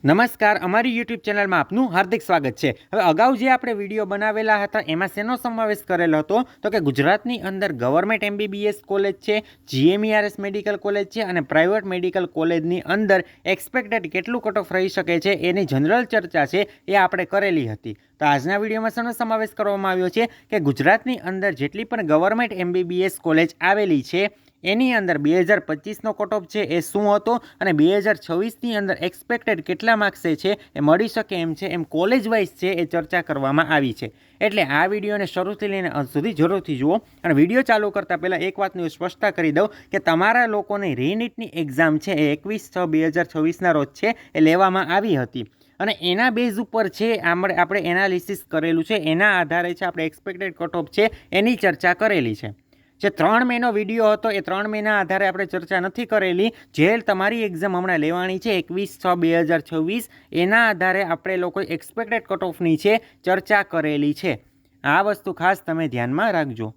નમસ્કાર, અમારી યુટ્યુબ ચેનલમાં આપનું હાર્દિક સ્વાગત છે। હવે અગાઉ જે આપણે વિડીયો બનાવેલા હતા એમાં શેનો સમાવેશ કરેલો હતો તો કે ગુજરાતની અંદર ગવર્મેન્ટ એમબીબીએસ કોલેજ છે, જીએમઈઆરએસ મેડિકલ કોલેજ છે અને પ્રાઇવેટ મેડિકલ કોલેજની અંદર એક્સપેક્ટેડ કેટલું કટ ઓફ રહી શકે છે એની જનરલ ચર્ચા છે એ આપણે કરેલી હતી। તો આજના વિડીયોમાં શેનો સમાવેશ કરવામાં આવ્યો છે કે ગુજરાતની અંદર જેટલી પણ ગવર્મેન્ટ એમબીબીએસ કોલેજ આવેલી છે એની અંદર 2025નો કટ ઓફ છે એ શું હતો અને 2026ની અંદર એક્સપેક્ટેડ કેટલા માર્ક્સે છે એ મળી શકે એમ છે એમ કોલેજ વાઇઝ છે એ ચર્ચા કરવામાં આવી છે। એટલે આ વિડીયોને શરૂથી લઈને અંત સુધી જરૂરથી જુઓ। અને વિડીયો ચાલુ કરતાં પહેલાં એક વાતની સ્પષ્ટતા કરી દઉં કે તમારા લોકોની રીનીટની એક્ઝામ છે એ 21/6/2026ના રોજ છે એ લેવામાં આવી હતી અને એના બેઝ ઉપર છે આપણે એનાલિસિસ કરેલું છે, એના આધારે છે આપણે એક્સપેક્ટેડ કટ ઓફ છે એની ચર્ચા કરેલી છે। જે 3 મહિનો વિડીયો હતો એ 3 મહિના આધારે આપણે ચર્ચા નથી કરેલી। જે તમારી એક્ઝામ હમણાં લેવાની છે 21/6/2026 એના આધારે આપણે લોકો એક્સપેક્ટેડ કટ ઓફની છે ચર્ચા કરેલી છે। આ વસ્તુ ખાસ તમે ધ્યાનમાં રાખજો।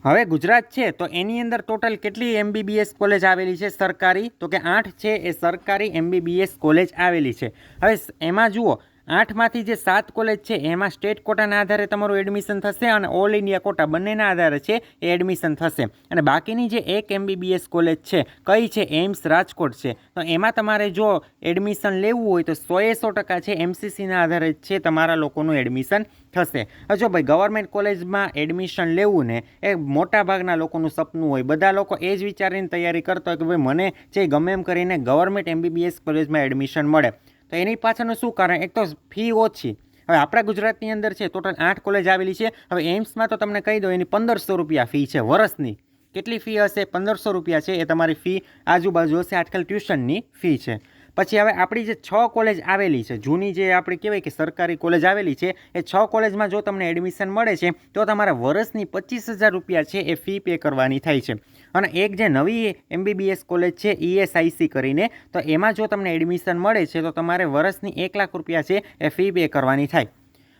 હવે ગુજરાત છે તો એની અંદર ટોટલ કેટલી એમબીબીએસ કોલેજ આવેલી છે સરકારી તો કે 8 છે એ સરકારી એમબીબીએસ કોલેજ આવેલી છે। હવે એમાં જુઓ 8માંથી જે 7 કોલેજ છે એમાં સ્ટેટ કોટાના આધારે તમારું એડમિશન થશે અને ઓલ ઇન્ડિયા કોટા બંનેના આધારે છે એ એડમિશન થશે। અને બાકીની જે એક એમબીબીએસ કોલેજ છે કઈ છે એમ્સ રાજકોટ છે તો એમાં તમારે જો એડમિશન લેવું હોય તો 100% છે એમસીસીના આધારે છે તમારા લોકોનું એડમિશન થશે। હવે જો ભાઈ ગવર્મેન્ટ કોલેજમાં એડમિશન લેવું ને એ મોટાભાગના લોકોનું સપનું હોય, બધા લોકો એ જ વિચારીને તૈયારી કરતા હોય કે ભાઈ મને છે ગમે એમ કરીને ગવર્મેન્ટ એમબીબીએસ કોલેજમાં એડમિશન મળે। તો એની પાછળનું શું કારણ? એક તો ફી ઓછી। હવે આપણા ગુજરાતની અંદર છે ટોટલ 8 કોલેજ આવેલી છે। હવે એમ્સમાં તો તમને કહી દો એની 1500 રૂપિયા ફી છે વર્ષની। કેટલી ફી હશે? 1500 રૂપિયા છે એ તમારી ફી આજુબાજુ હશે, આજકાલ ટ્યુશનની ફી છે। પછી હવે આપણી જે 6 કોલેજ આવેલી છે જૂની જે આપણે કહેવાય કે સરકારી કોલેજ આવેલી છે એ 6 કોલેજમાં જો તમને એડમિશન મળે છે તો તમારા વર્ષની 25,000 રૂપિયા છે એ ફી પે કરવાની થાય છે। અને એક જે નવી એમબીબીએસ કોલેજ છે ઈએસઆઈસી કરીને તો એમાં જો તમને એડમિશન મળે છે તો તમારે વર્ષની 1 લાખ રૂપિયા છે એ ફી પે કરવાની થાય।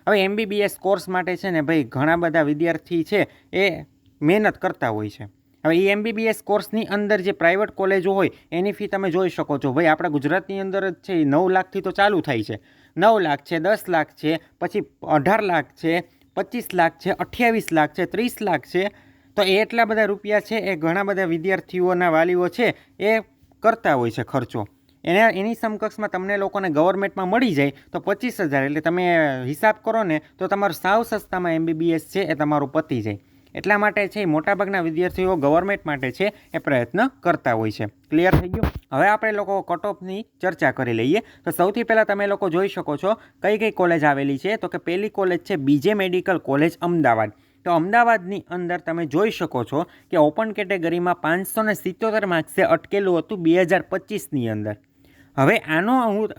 હવે એમબીબીએસ કોર્સ માટે છે ને ભાઈ ઘણા બધા વિદ્યાર્થી છે એ મહેનત કરતા હોય છે। હવે એ એમબીબીએસ કોર્સની અંદર જે પ્રાઇવેટ કોલેજો હોય એની ફી તમે જોઈ શકો છો। ભાઈ આપણા ગુજરાતની અંદર જ છે 9 લાખથી તો ચાલુ થાય છે। 9 લાખ છે, 10 લાખ છે, પછી 18 લાખ છે, 25 લાખ છે, 28 લાખ છે, 30 લાખ છે। તો એટલા બધા રૂપિયા છે એ ઘણા બધા વિદ્યાર્થીઓના વાલીઓ છે એ કરતા હોય છે ખર્ચો। એની સમકક્ષમાં તમને લોકોને ગવર્મેન્ટમાં મળી જાય તો 25,000 એટલે તમે હિસાબ કરો ને તો તમારું સાવ સસ્તામાં એમબીબીએસ છે એ તમારું પતી જાય। એટલા માટે છે મોટાભાગના વિદ્યાર્થીઓ ગવર્મેન્ટ માટે છે એ પ્રયત્ન કરતા હોય છે। ક્લિયર થઈ ગયું? હવે આપણે લોકો કટ ઓફની ચર્ચા કરી લઈએ। તો સૌથી પહેલાં તમે લોકો જોઈ શકો છો કઈ કઈ કોલેજ આવેલી છે તો કે પહેલી કોલેજ છે બીજે મેડિકલ કોલેજ અમદાવાદ। તો અમદાવાદની અંદર તમે જોઈ શકો છો કે ઓપન કેટેગરીમાં 577 માર્ક્સે અટકેલું હતું 2025ની અંદર। હવે આનો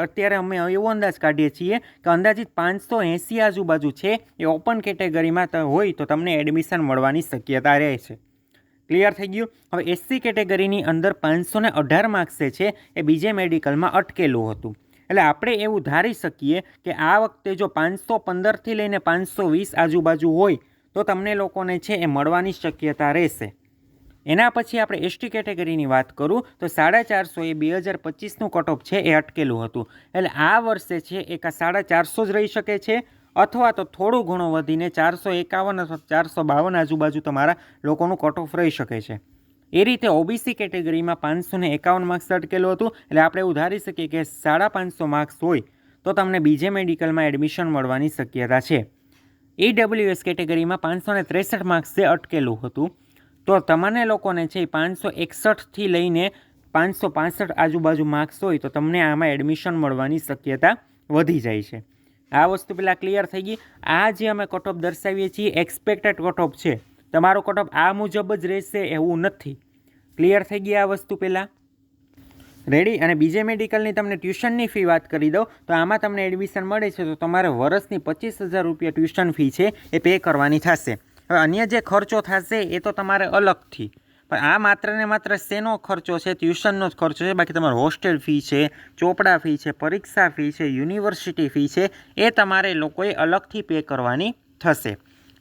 અત્યારે અમે એવો અંદાજ કાઢીએ છીએ કે અંદાજિત 580 આજુબાજુ છે એ ઓપન કેટેગરીમાં હોય તો તમને એડમિશન મળવાની શક્યતા રહે છે। ક્લિયર થઈ ગયું? હવે એસસી કેટેગરીની અંદર 518 માર્ક્સે છે એ બીજે મેડિકલમાં અટકેલું હતું। એટલે આપણે એવું ધારી શકીએ કે આ વખતે જો 515થી લઈને 520 આજુબાજુ હોય તો તમને લોકોને છે એ મળવાની શક્યતા રહેશે। એના પછી આપણે એસટી કેટેગરીની વાત કરું તો 450 એ 2025નું કટ ઓફ છે એ અટકેલું હતું। એટલે આ વર્ષે છે એ 450 જ રહી શકે છે અથવા તો થોડું ઘણું વધીને 451 અથવા 452 આજુબાજુ તમારા લોકોનું કટ ઓફ રહી શકે છે। એ રીતે ઓબીસી કેટેગરીમાં 551 માર્ક્સ અટકેલું હતું। એટલે આપણે એવું ધારી શકીએ કે 550 માર્ક્સ હોય તો તમને બીજે મેડિકલમાં એડમિશન મળવાની શક્યતા છે। ઈડબ્લ્યુએસ કેટેગરીમાં 563 માર્ક્સે અટકેલું હતું તો તમને લોકોને છે 561થી લઈને 565 આજુબાજુ માર્ક્સ હોય તો તમને આમાં એડમિશન મળવાની શક્યતા વધી જાય છે। આ વસ્તુ પહેલાં ક્લિયર થઈ ગઈ? આ જે અમે કટ ઓફ દર્શાવીએ છીએ એક્સપેક્ટેડ કટ ઓફ છે, તમારો કટ ઓફ આ મુજબ જ રહેશે એવું નથી। ક્લિયર થઈ ગઈ આ વસ્તુ પહેલાં? રેડી? અને બીજે મેડિકલની તમને ટ્યુશનની ફી વાત કરી દઉં તો આમાં તમને એડમિશન મળે છે તો તમારે વર્ષની 25,000 રૂપિયા ટ્યુશન ફી છે એ પે કરવાની થશે। હવે અન્ય જે ખર્ચો થશે એ તો તમારે અલગથી, પણ આ માત્ર ને માત્ર શેનો ખર્ચો છે? ટ્યુશનનો જ ખર્ચો છે। બાકી તમારો હોસ્ટેલ ફી છે, ચોપડા ફી છે, પરીક્ષા ફી છે, યુનિવર્સિટી ફી છે એ તમારે લોકોએ અલગથી પે કરવાની થશે।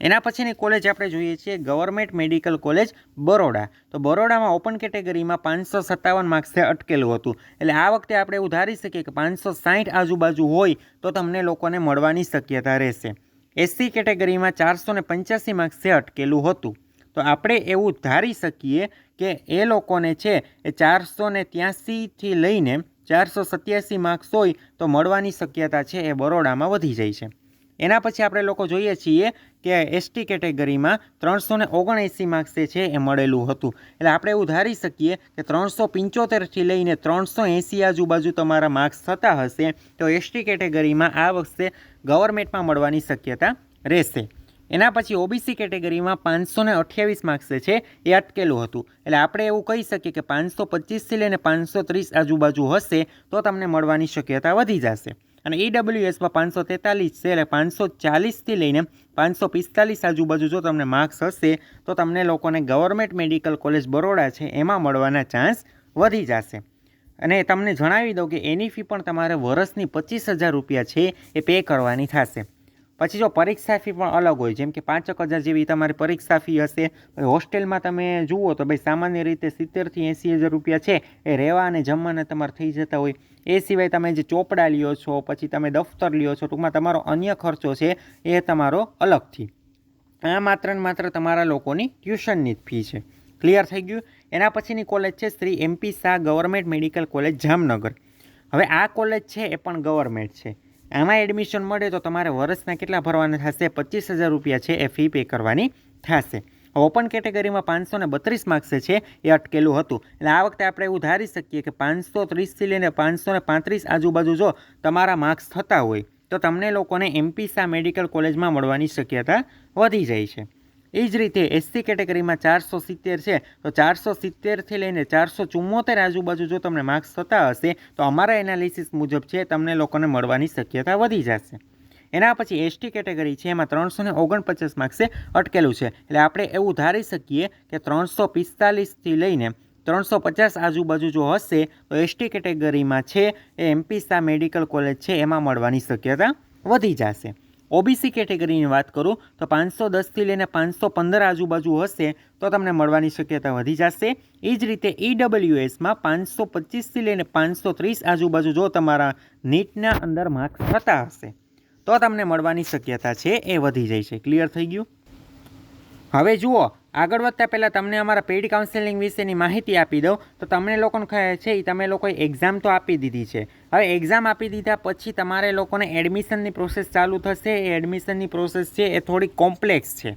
એના પછીની કોલેજ આપણે જોઈએ છીએ ગવર્મેન્ટ મેડિકલ કોલેજ બરોડા. તો બરોડામાં ઓપન કેટેગરીમાં 557 માર્ક્સે અટકેલું હતું. એટલે આ વખતે આપણે એવું ધારી શકીએ કે 560 આજુબાજુ હોય તો તમને લોકોને મળવાની શક્યતા રહેશે. એસસી કેટેગરીમાં 485 માર્ક્સે અટકેલું હતું. તો આપણે એવું ધારી શકીએ કે એ લોકોને છે એ 483થી લઈને 487 માર્ક્સ હોય તો મળવાની શક્યતા છે એ બરોડામાં વધી જાય છે. એના પછી આપણે લોકો જોઈએ છીએ કે એસટી કેટેગરીમાં 379 માર્ક્સે છે એ મળેલું હતું. એટલે આપણે એવું ધારી શકીએ કે 375થી લઈને 380 આજુબાજુ તમારા માર્ક્સ થતા હશે તો એસટી કેટેગરીમાં આ વખતે ગવર્મેન્ટમાં મળવાની શક્યતા રહેશે. એના પછી ઓબીસી કેટેગરીમાં 528 માર્ક્સે છે એ અટકેલું હતું. એટલે આપણે એવું કહી શકીએ કે 525થી લઈને 530 આજુબાજુ હશે તો તમને મળવાની શક્યતા વધી જશે. અને ઈડબ્લ્યુએસમાં 543 છે એટલે 540થી લઈને 545 આજુબાજુ જો તમને માર્ક્સ હશે તો તમને લોકોને ગવર્મેન્ટ મેડિકલ કોલેજ બરોડા છે એમાં મળવાના ચાન્સ વધી જશે. અને તમને જણાવી દઉં કે એની ફી પણ તમારે વર્ષની 25,000 રૂપિયા છે એ પે કરવાની થશે. પછી જો પરીક્ષા ફી પણ અલગ હોય, જેમ કે 5,000 જેવી તમારી પરીક્ષા ફી હશે. હોસ્ટેલમાં તમે જુઓ તો ભાઈ સામાન્ય રીતે 70,000થી 80,000 રૂપિયા છે એ રહેવા અને જમવાના તમારે થઈ જતા હોય. એ સિવાય તમે જે ચોપડા લ્યો છો, પછી તમે દફતર લ્યો છો, ટૂંકમાં તમારો અન્ય ખર્ચો છે એ તમારો અલગથી. આ માત્ર ને માત્ર તમારા લોકોની ટ્યુશનની જ ફી છે. ક્લિયર થઈ ગયું? એના પછીની કોલેજ છે Shri MP Shah government medical college Jamnagar. હવે આ કોલેજ છે એ પણ ગવર્મેન્ટ છે. આમાં એડમિશન મળે તો તમારે વર્ષના કેટલા ભરવાના થશે? 25,000 રૂપિયા છે એ ફી પે કરવાની થશે. ઓપન કેટેગરીમાં 532 માર્ક્સે છે એ અટકેલું હતું. એટલે આ વખતે આપણે એવું ધારી શકીએ કે 530થી લઈને 535 આજુબાજુ જો તમારા માર્ક્સ થતા હોય તો તમને લોકોને MP શાહ મેડિકલ કોલેજમાં મળવાની શક્યતા વધી જાય છે. એ જ રીતે એસસી કેટેગરીમાં 470 છે તો 470થી લઈને 474 આજુબાજુ જો તમને માર્ક્સ થતા હશે તો અમારા એનાલિસિસ મુજબ છે તમને લોકોને મળવાની શક્યતા વધી જશે. એના પછી એસટી કેટેગરી છે એમાં 349 માર્ક્સે અટકેલું છે. એટલે આપણે એવું ધારી શકીએ કે 345થી લઈને 350 આજુબાજુ જો હશે તો એસટી કેટેગરીમાં છે એ MP શાહ મેડિકલ કોલેજ છે એમાં મળવાની શક્યતા વધી જશે. ઓબીસી કેટેગરીની વાત કરું તો 510થી લઈને 515 આજુબાજુ હશે તો તમને મળવાની શક્યતા વધી જશે. એ જ રીતે ઈડબ્લ્યુએસમાં 525થી લઈને 530 આજુબાજુ જો તમારા નીટના અંદર માર્ક્સ થતા હશે તો તમને મળવાની શક્યતા છે એ વધી જાય છે. ક્લિયર થઈ ગયું? હવે જુઓ, આગળ વધતા પહેલાં તમને અમારા પેઇડ કાઉન્સેલિંગ વિશેની માહિતી આપી દઉં તો તમને લોકોને કહે છે એ તમે લોકોએ એક્ઝામ તો આપી દીધી છે. હવે એક્ઝામ આપી દીધા પછી તમારે લોકોને એડમિશનની પ્રોસેસ ચાલુ થશે. એ એડમિશનની પ્રોસેસ છે એ થોડી કોમ્પ્લેક્સ છે.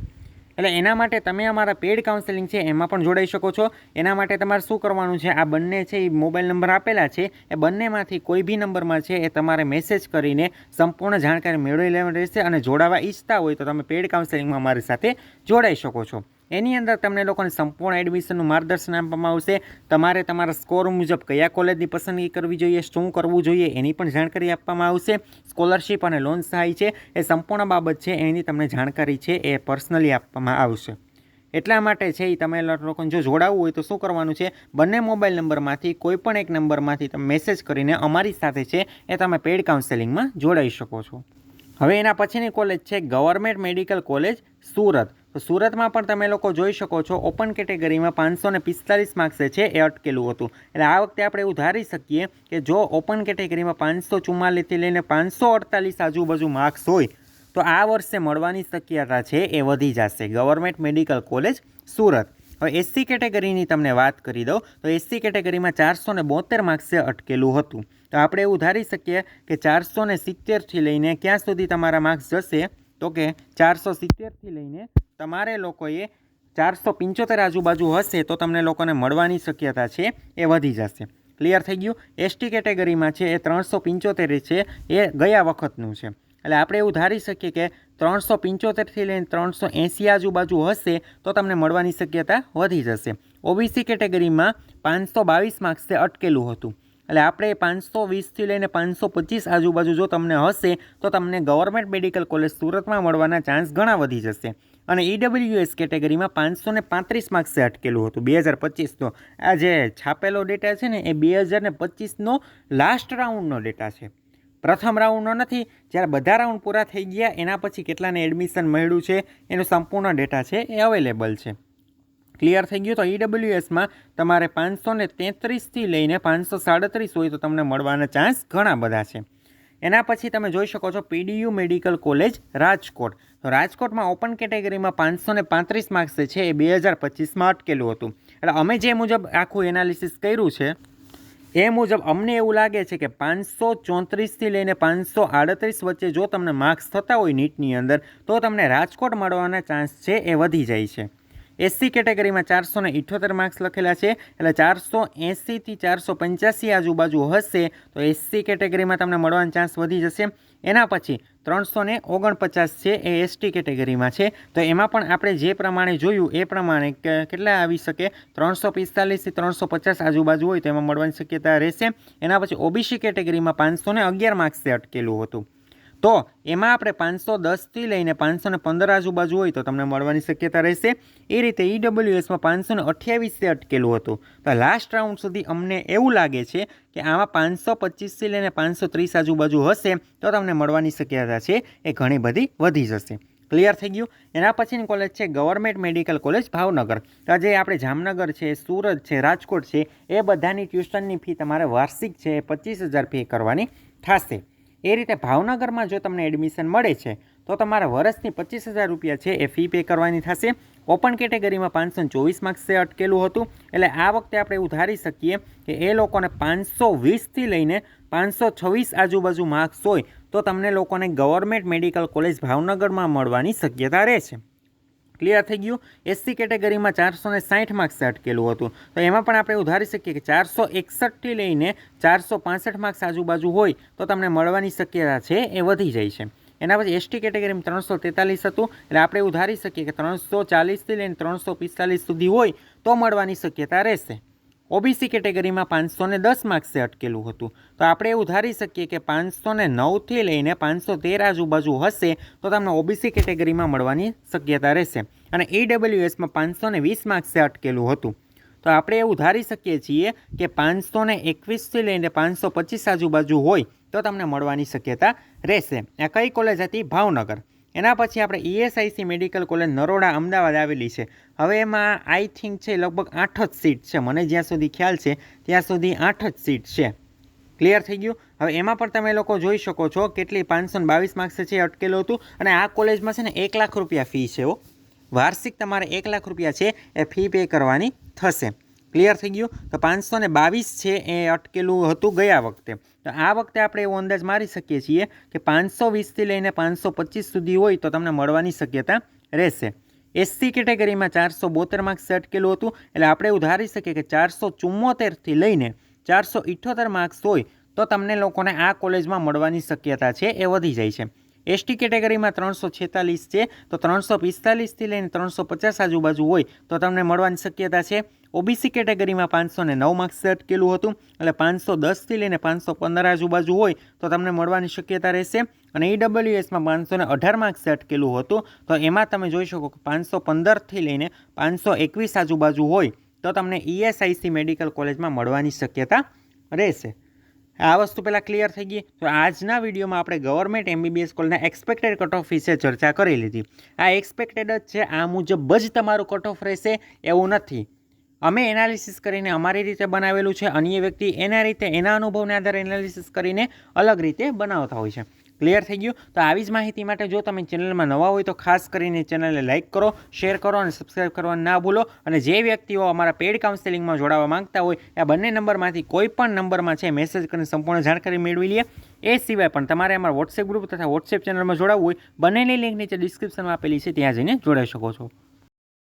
એટલે એના માટે તમે અમારા પેઇડ કાઉન્સેલિંગ છે એમાં પણ જોડાઈ શકો છો. એના માટે તમારે શું કરવાનું છે, આ બંને છે એ મોબાઈલ નંબર આપેલા છે એ બંનેમાંથી કોઈ બી નંબરમાં છે એ તમારે મેસેજ કરીને સંપૂર્ણ જાણકારી મેળવી લેવાની રહેશે. અને જોડાવા ઈચ્છતા હોય તો તમે પેઇડ કાઉન્સેલિંગમાં અમારી સાથે જોડાઈ શકો છો. એની અંદર તમને લોકોને સંપૂર્ણ એડમિશનનું માર્ગદર્શન આપવામાં આવશે. તમારે તમારા સ્કોર મુજબ કયા કોલેજની પસંદગી કરવી જોઈએ, શું કરવું જોઈએ એની પણ જાણકારી આપવામાં આવશે. સ્કોલરશિપ અને લોન સહાય છે એ સંપૂર્ણ બાબત છે એની તમને જાણકારી છે એ પર્સનલી આપવામાં આવશે. એટલા માટે છે એ તમે લોકોને જો જોડાવવું હોય તો શું કરવાનું છે, બંને મોબાઈલ નંબરમાંથી કોઈ પણ એક નંબરમાંથી તમે મેસેજ કરીને અમારી સાથે છે એ તમે પેઇડ કાઉન્સેલિંગમાં જોડાઈ શકો છો. હવે એના પછીની કોલેજ છે ગવર્મેન્ટ મેડિકલ કોલેજ સુરત. તો સુરતમાં પણ તમે લોકો જોઈ શકો છો ઓપન કેટેગરીમાં 545 માર્ક્સે છે એ અટકેલું હતું. એટલે આ વખતે આપણે એવું ધારી શકીએ કે જો ઓપન કેટેગરીમાં 544થી લઈને 548 આજુબાજુ માર્ક્સ હોય તો આ વર્ષે મળવાની શક્યતા છે એ વધી જશે. Government medical college Surat. હવે એસસી કેટેગરીની તમને વાત કરી દઉં તો એસસી કેટેગરીમાં 472 માર્ક્સે અટકેલું હતું. તો આપણે એવું ધારી શકીએ કે 470થી લઈને ક્યાં સુધી તમારા માર્ક્સ જશે તો કે 470થી લઈને તમારે લોકોએ 475 આજુબાજુ હશે તો તમને લોકોને મળવાની શક્યતા છે એ વધી જશે. ક્લિયર થઈ ગયું? એસટી કેટેગરીમાં છે એ 375 છે એ ગયા વખતનું છે. એટલે આપણે એવું ધારી શકીએ કે 375થી લઈને 380 આજુબાજુ હશે તો તમને મળવાની શક્યતા વધી જશે. ઓબીસી કેટેગરીમાં 522 માર્ક્સે અટકેલું હતું. એટલે આપણે 520થી લઈને 525 આજુબાજુ જો તમને હશે તો તમને ગવર્મેન્ટ મેડિકલ કોલેજ સુરતમાં મળવાના ચાન્સ ઘણા વધી જશે. અને ઈડબ્લ્યુએસ કેટેગરીમાં 535 માર્ક્સે અટકેલું હતું 2025નો. આ જે છાપેલો ડેટા છે ને એ 2025નો લાસ્ટ રાઉન્ડનો ડેટા છે. પ્રથમ રાઉન્ડનો નથી, જ્યારે બધા રાઉન્ડ પૂરા થઈ ગયા એના પછી કેટલાને એડમિશન મળ્યું છે એનો સંપૂર્ણ ડેટા છે એ અવેલેબલ છે. ક્લિયર થઈ ગયું? તો EWSમાં તમારે 533થી લઈને 537 હોય તો તમને મળવાના ચાન્સ ઘણા બધા છે. એના પછી તમે જોઈ શકો છો PDU મેડિકલ કોલેજ રાજકોટ. તો રાજકોટમાં ઓપન કેટેગરીમાં 535 માર્ક્સ છે એ 2025માં અટકેલું હતું. એટલે અમે જે મુજબ આખું એનાલિસિસ કર્યું છે એ મુજબ અમને એવું લાગે છે કે 534થી લઈને 538 વચ્ચે જો તમને માર્ક્સ થતા હોય નીટની અંદર તો તમને રાજકોટ મળવાના ચાન્સ છે એ વધી જાય છે. SC કેટેગરીમાં 478 માર્ક્સ લખેલા છે, એટલે 480થી 485 આજુબાજુ હશે તો SC કેટેગરીમાં તમને મળવાનો ચાન્સ વધી જશે. એના પછી 349 છે એ ST કેટેગરીમાં છે, તો એમાં પણ આપણે જે પ્રમાણે જોયું એ પ્રમાણે કેટલા આવી શકે, 345થી 350 આજુબાજુ હોય તો એમાં મળવાની શક્યતા રહેશે. એના પછી OBC કેટેગરીમાં 511 માર્ક્સે અટકેલું હતું, તો એમાં આપણે 510થી લઈને 515 આજુબાજુ હોય તો તમને મળવાની શક્યતા રહેશે. એ રીતે EWSમાં 528 અટકેલું હતું. તો લાસ્ટ રાઉન્ડ સુધી અમને એવું લાગે છે કે આમાં 525થી લઈને 530 આજુબાજુ હશે તો તમને મળવાની શક્યતા છે એ ઘણી બધી વધી જશે. ક્લિયર થઈ ગયું? એના પછીની કોલેજ છે ગવર્મેન્ટ મેડિકલ કોલેજ ભાવનગર. તો જે આપણે જામનગર છે, સુરત છે, રાજકોટ છે એ બધાની ટ્યુશનની ફી તમારે વાર્ષિક છે 25,000 પે કરવાની થશે. એ રીતે ભાવનગરમાં જો તમને એડમિશન મળે છે તો તમારા વર્ષની 25,000 રૂપિયા છે એ ફી પે કરવાની થશે. ઓપન કેટેગરીમાં 524 માર્ક્સે અટકેલું હતું, એટલે આ વખતે આપણે એવું ધારી શકીએ કે એ લોકોને 520થી લઈને 526 આજુબાજુ માર્ક્સ હોય તો તમને લોકોને ગવર્મેન્ટ મેડિકલ કોલેજ ભાવનગરમાં મળવાની શક્યતા રહેશે. ક્લિયર થઈ ગયું? SC કેટેગરીમાં 460 માર્ક્સે અટકેલું હતું, તો એમાં પણ આપણે એવું ધારી શકીએ કે 461થી લઈને 465 માર્ક્સ આજુબાજુ હોય તો તમને મળવાની શક્યતા છે એ વધી જાય છે. એના પછી ST કેટેગરીમાં 343 હતું, એટલે આપણે એવું ધારી શકીએ કે 340થી લઈને 345 સુધી હોય તો મળવાની શક્યતા રહેશે. OBC કેટેગરીમાં 510 માર્ક્સે અટકેલું હતું, તો આપણે એવું ધારી શકીએ કે 509થી લઈને 513 આજુબાજુ હશે તો તમને OBC કેટેગરીમાં મળવાની શક્યતા રહેશે. અને EWSમાં 520 માર્ક્સે અટકેલું હતું, તો આપણે એવું ધારી શકીએ છીએ કે 521થી લઈને 525 આજુબાજુ હોય તો તમને મળવાની શક્યતા રહેશે. આ કઈ કોલેજ હતી? ભાવનગર. એના પછી આપણે ESIC medical college Naroda Ahmedabad આવેલી છે. હવે એમાં આઈ થિંક છે લગભગ 8 જ સીટ છે, મને જ્યાં સુધી ખ્યાલ છે ત્યાં સુધી 8 જ સીટ છે. ક્લિયર થઈ ગયું? હવે એમાં પણ તમે લોકો જોઈ શકો છો કેટલી 522 માર્ક્સ છે અટકેલું હતું, અને આ કોલેજમાં છે ને 1 લાખ રૂપિયા ફી છે. વાર્ષિક તમારે 1 લાખ રૂપિયા છે એ ફી પે કરવાની થશે. ક્લિયર થઈ ગયું? તો 522 છે એ અટકેલું હતું ગયા વખતે, તો આ વખતે આપણે એવો અંદાજ મારી શકીએ છીએ કે 520થી લઈને 525 સુધી હોય તો તમને મળવાની શક્યતા રહેશે. SC કેટેગરીમાં 472 માર્ક્સ અટકેલું હતું, એટલે આપણે એવું ધારી શકીએ કે 474થી લઈને 478 માર્ક્સ હોય તો તમને લોકોને આ કોલેજમાં મળવાની શક્યતા છે એ વધી જાય છે. ST કેટેગરીમાં 346 છે, તો 345થી લઈને 350 આજુબાજુ હોય તો તમને મળવાની શક્યતા છે. OBC કેટેગરીમાં 509 માર્ક્સ અટકેલું હતું, એટલે 510થી લઈને 515 આજુબાજુ હોય તો તમને મળવાની શક્યતા રહેશે. અને EWSમાં 518 માર્ક્સ અટકેલું હતું, તો એમાં તમે જોઈ શકો કે 515થી લઈને 521 આજુબાજુ હોય તો તમને ESIC મેડિકલ કોલેજમાં મળવાની શક્યતા રહેશે. આ વસ્તુ પહેલાં ક્લિયર થઈ ગઈ. તો આજના વિડીયોમાં આપણે ગવર્મેન્ટ MBBS કોલેજના એક્સપેક્ટેડ કટ ઓફ વિશે ચર્ચા કરી લીધી. આ એક્સપેક્ટેડ જ છે, આ મુજબ જ તમારું કટ ઓફ રહેશે એવું નથી. અમે એનાલિસિસ કરીને અમારી રીતે બનાવેલું છે, અન્ય વ્યક્તિ એના રીતે એના અનુભવના આધારે એનાલિસિસ કરીને અલગ રીતે બનાવતા હોય છે. ક્લિયર થઈ ગયું? તો આવી જ માહિતી માટે જો તમે ચેનલમાં નવા હોય તો ખાસ કરીને ચેનલને લાઇક કરો, શેર કરો અને સબસ્ક્રાઈબ કરવાનું ના ભૂલો. અને જે વ્યક્તિઓ અમારા પેઇડ કાઉન્સેલિંગમાં જોડાવા માંગતા હોય આ બંને નંબરમાંથી કોઈ પણ નંબરમાં છે મેસેજ કરીને સંપૂર્ણ જાણકારી મેળવી લે. એ સિવાય પણ તમારે અમારા વોટ્સએપ ગ્રુપ તથા વોટ્સએપ ચેનલમાં જોડાવવું હોય બંનેની લિંક નીચે ડિસ્ક્રિપ્શનમાં આપેલી છે, ત્યાં જઈને જોડાઈ શકો છો.